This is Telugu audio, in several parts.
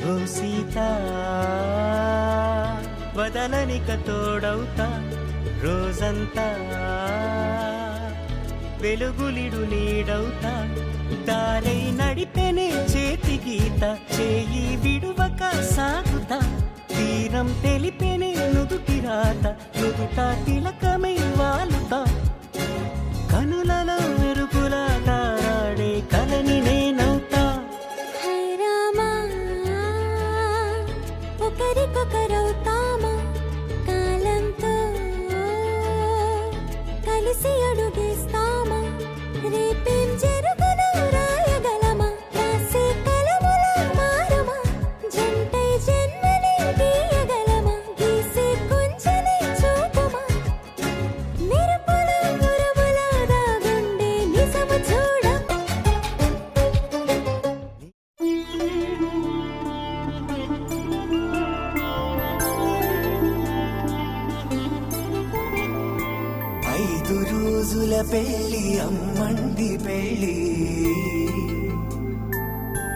ఓ సీత వదలనిక తోడవుతా రోజంతా వెలుగులిడు నీడవుతా దారై నడిపెనే చేతి గీత చేయి విడువక సాగుతా తీరం తెలిపెనే నుదుటి రాత నుదుట తిలకమై వాలుతా కనులలో మెరుపులా తారాడే కలని నేనవుతా ఒకరికొకరవుతామా కాలంతో కలిసి అడుగేస్తామా రేపేం జరుగునో రాయగలమా రాసే కలములా మారమా జంటై జన్మని గీయగలమా గీసే కొంచెనే చూపుమా మెరుపుల మురముల దాగుండే నిజము చూడమా ఐదు రోజుల పెళ్లి అమ్మంది పెళ్లి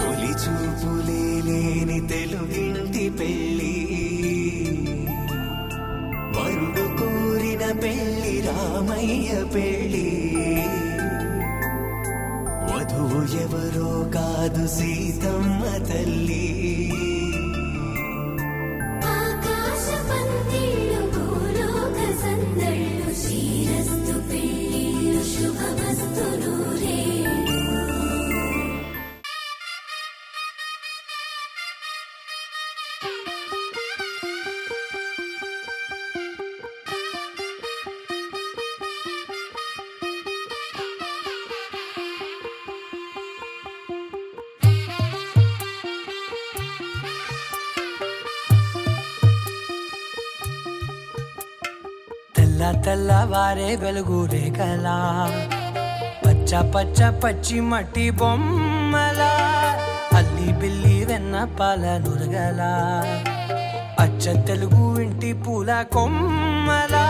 తొలి చూపులే లేని తెలుగింటి పెళ్లి వరుడు కోరిన పెళ్లి రామయ్య పెళ్లి వధువు ఎవరో కాదు సీతమ్మ తల్లి ఆకాశ పందిళ్ళు భూలోక సందళ్ళు శ్రీరస్తు పెళ్ళిళ్ళు శుభమస్తు నూరే తెల్లవారే వెలుగు రేఖలా పచ్చ పచ్చ పచ్చి మట్టి బొమ్మలా అల్లి బిల్లి వెన్న పాల నురగలా అచ్చ తెలుగు ఇంటి పూల కొమ్మలా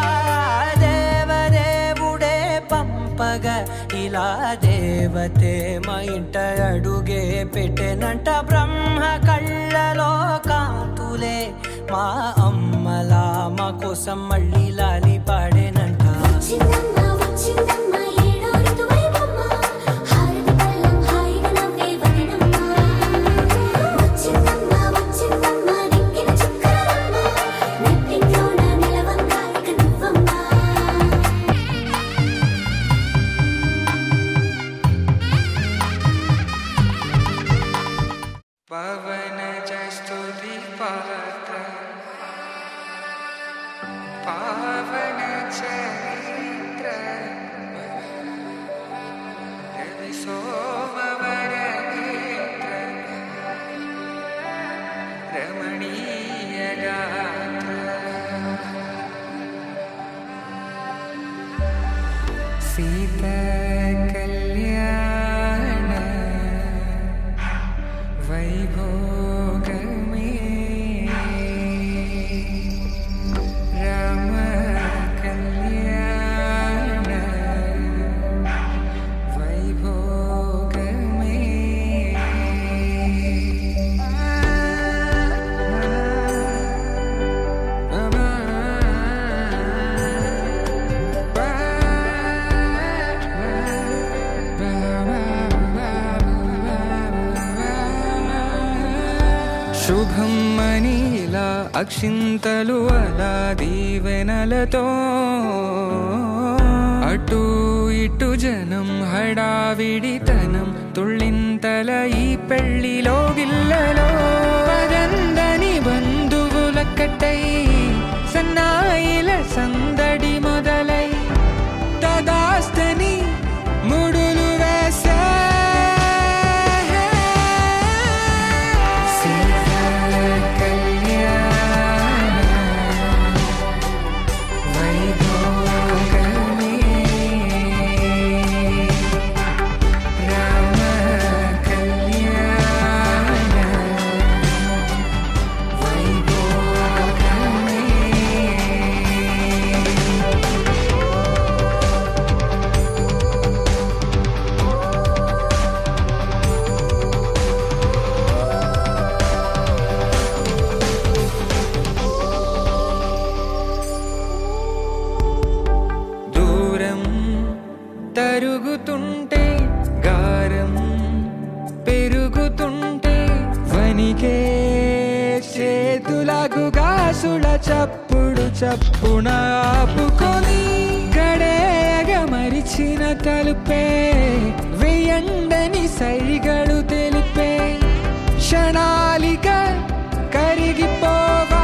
దేవదేవుడే పంపగా ఇలా దేవతే మా ఇంట అడుగే పెట్టెనంట బ్రహ్మ కళ్ళలో కాంతులే మా అమ్మలా మా కోసం మళ్ళీ లాలి పాడేనంట వచ్చిందమ్మా వచ్చిందమ్మా ఏడో ఋతువైవమ్మా హారతి పళ్ళం హాయిగా నవ్వే వదనమ్మా వచ్చిందమ్మా వచ్చిందమ్మా నెక్కిన చుక్కలమ్మా నెట్టింట్లోన నిలవంగా ఇక నువ్వమ్మా పవన జస్తుతి పాత్ర పావన చరిత్ర రవి సోమవర నేత్ర రమణీయ గాత్ర సీత కళ్యాణ వైభోగమే రామ కళ్యాణ వైభోగమే శుభం మనీలా అక్షింతలు అలా దీవెనలతో అటు ఇటు జనం హడావిడితనం తుళ్ళింతల ఈ పెళ్లిలో గిల్లలో పదందని బంధువులక్కటై సన్నాయిల సందడి మొదలై తదాస్తని ముడులు వేసే వణికే చేతులకు గాసుల చప్పుడు చప్పున ఆపుకొని గడేగ మరిచిన తలుపే వెయ్యండని సైగడు తెలిపే క్షణాలిక కరిగిపోవా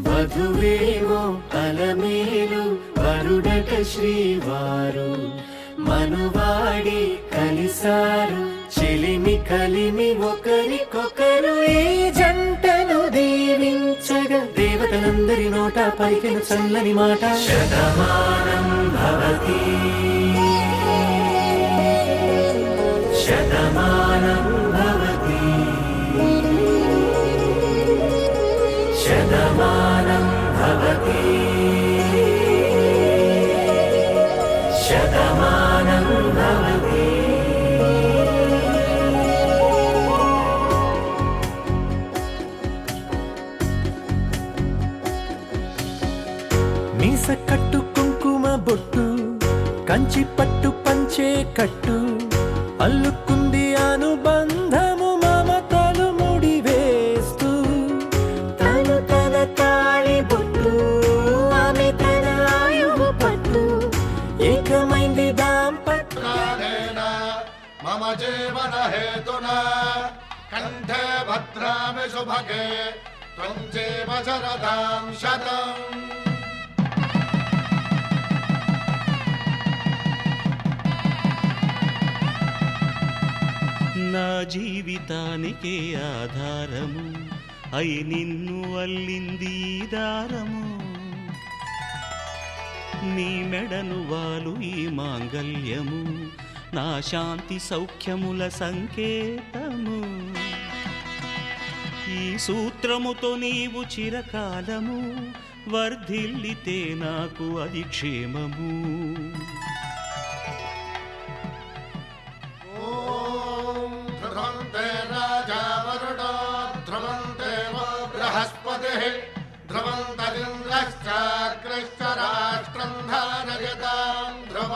వధువేవో అలమేలు వరుడట శ్రీవారు మనువాడి కలిసారు చెలిమి కలిమి ఒకరికొకరు ఈ జంటను దీవించగా దేవతలందరి నోట పలికిన చల్లని మాట శతమానం భవతి శతమానం భవతి శతమానం భవతి శతమానం భవతి. మీస కట్టు కుంకుమ బొట్టు కంచి పట్టు పంచే కట్టు అల్లుకుంది అనుబంధము మమతలు ముడి వేస్తూ తను తన తాళి బొట్టు ఆమె తన ఆయువు పట్టు ఏకమైంది దాంపత్యం మమ జీవన హేతున కంఠే భద్రామి శుభగే త్వం జీవ శరదాం శతం. నా జీవితానికే ఆధారము అయి నిన్ను అల్లింది దారము నీ మెడను వాలు ఈ మాంగల్యము నా శాంతి సౌఖ్యముల సంకేతము ఈ సూత్రముతో నీవు చిరకాలము వర్ధిల్లితే నాకు అది క్షేమము. ధ్రువంతే రాజా వరుడో ధ్రువంతే బృహస్పతి ధ్రువంతరింద్రశ్చాగ్రశ్చ రాష్ట్రం ధారయతాం ధ్రువ.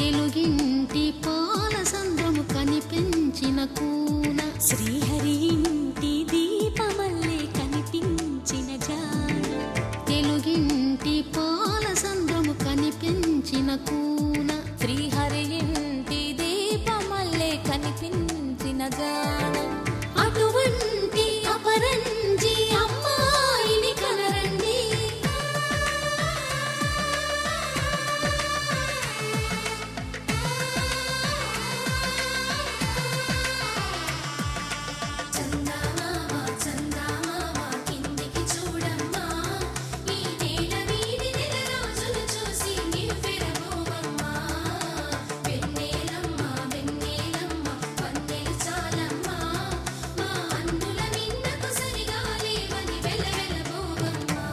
తెలుగింటి పాల సంద్రము కనిపించిన కూన శ్రీహరి ఇంటి దీపమల్లే కనిపించిన జాన తెలుగింటి పాల సంద్రము కనిపించిన కూన శ్రీహరి ఇంటి దీపమల్లే కనిపించిన జాన అటువంటి అపరంజి అమ్మాయిని కనరండి చందమామ చందమామ కిందికి చూడమ్మా ఈ నేల వీడి నెల రోజులు చూసి నివ్వెరబోవమ్మా వెన్నెలమ్మ వెన్నెలమ్మ వన్నెలు చాలమ్మా మా అందుల నిన్నకు సరిగా లేవని వెలవెలబోవమ్మా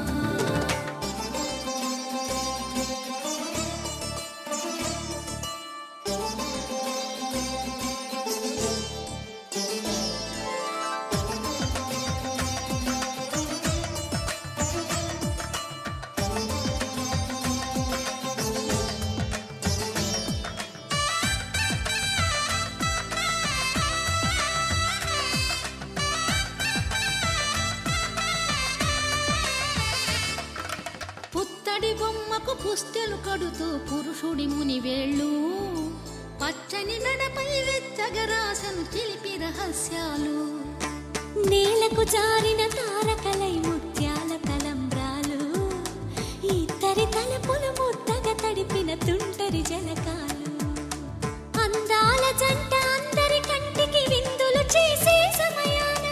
పుత్తడి బొమ్మకు పుస్తెలు కడుతూ పురుషుడి ముని వేళ్ళు పచ్చని నడపై వెచ్చగరాసను చిలిపి రహస్యాలు నేలకు జారిన తారకలై ముత్యాల తలంబ్రాలు ఇద్దరి తలపులు ముద్దగా తడిపిన తుంటరి జలకాలు అందాల జంట అందరి కంటికి విందులు చేసే సమయాన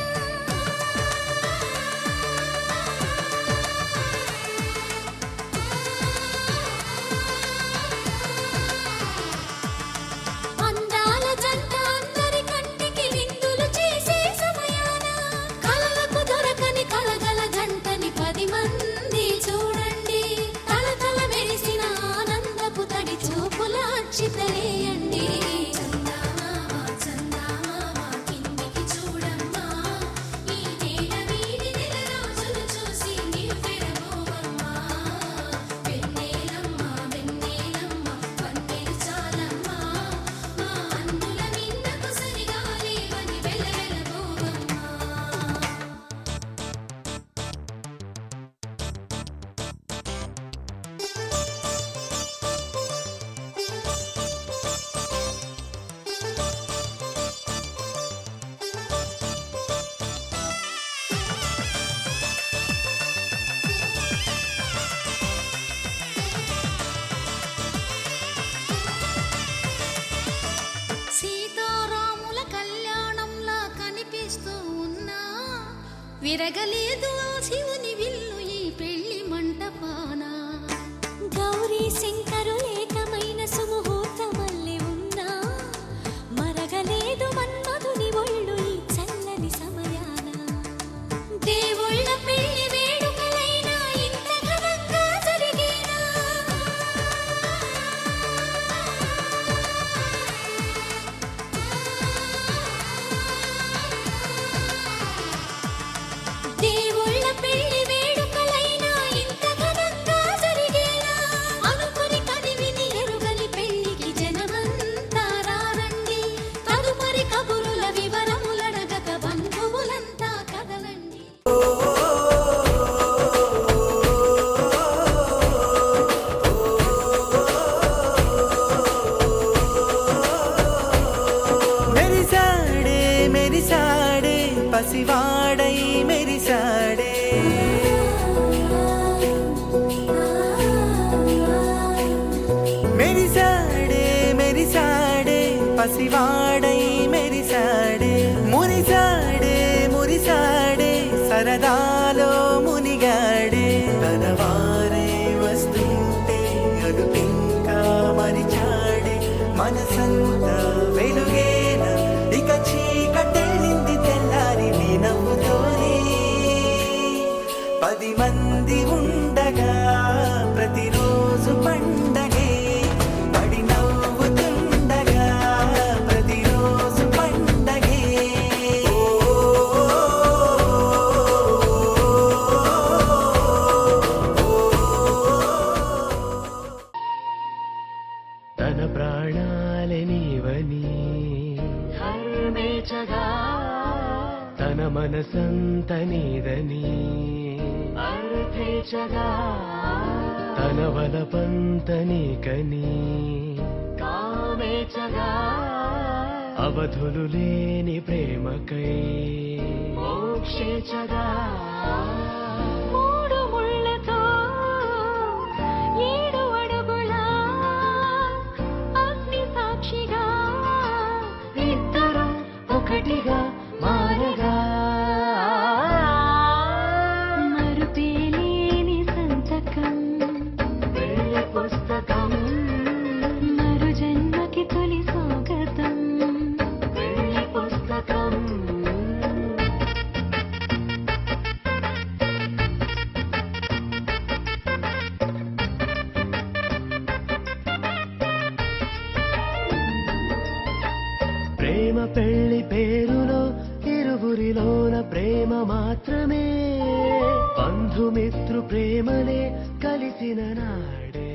అందాల జంట అందరి కంటికి విందులు చేసే సమయాన కలలకు దొరకని కలగల జంటని 10 మంది చూడండి తలతల మెరిసిన ఆనందపు తడి చూపుల అక్షితలేయండి చందమామ చందమామ కిందికి చూడమ్మా ఈ నేల వీడి నెల రోజులు చూసి నివ్వెరబోవమ్మా వెన్నెలమ్మ వెన్నెలమ్మ వన్నెలు చాలమ్మా మా అందుల నిన్నకు సరిగా లేవని వెలవెలబోవమ్మా సీతారాముల కళ్యాణంలా కనిపిస్తూ ఉన్నా విరగలేదు ఆ శివుని విల్లు ఈ పెళ్లి మంటపాన గౌరీ శంకరులేకమైన సుముహూర్తమల్లె ఉన్నా మరగలేదు మన్మధుని ఒళ్ళు ఈ చల్లని సమయాన దేవుళ్ళ పెళ్లి వేడుకలైనా ఇంత ఘనంగా జరిగేనా దేవుళ్ళ పెళ్లి వేడుకలైనా ఇంత ఘనంగా జరిగేనా అనుకుని కదివిని ఎరుగని పెళ్లికి జనమంతా రారండి తదుపరి కబురుల వివరములడగక బంధువులంతా కదలండి మెరిసాడే మెరిసాడే పసివాడై మెరిసాడే మెరిసాడే మెరిసాడే పసివాడై మెరిసాడే మురిసాడే మురిసాడే సరదాలో మునిగాడే తనవారే వస్తుంటే అదుపింకా మరిచాడే మనసంతా వెలుగేన ఇక చీకటెళ్ళింది తెల్లారి నీ నవ్వుతోనే 10 మంది ఉండగా ప్రతిరోజు పండగే పడి నవ్వుతుండగా ప్రతిరోజు పండగే తన ప్రాణ నీదని అర్థేచగా తన వలపంత నీకని కామేచగా అవధులు లేని ప్రేమకై మోక్షేచగా మూడు ముళ్ళతో 7 అడుగుల అగ్ని సాక్షిగా ఇద్దరు ఒకటిగా మారగా మరుపేలేని సంతకం పెళ్లి పుస్తకం మరు జన్మకి తొలి స్వాగతం పెళ్లి పుస్తకం ప్రేమ పెళ్లి పేరులో ఇరువురిలోన ప్రేమ మాత్రమే బంధుమిత్రు ప్రేమనే కలిసిన నాడే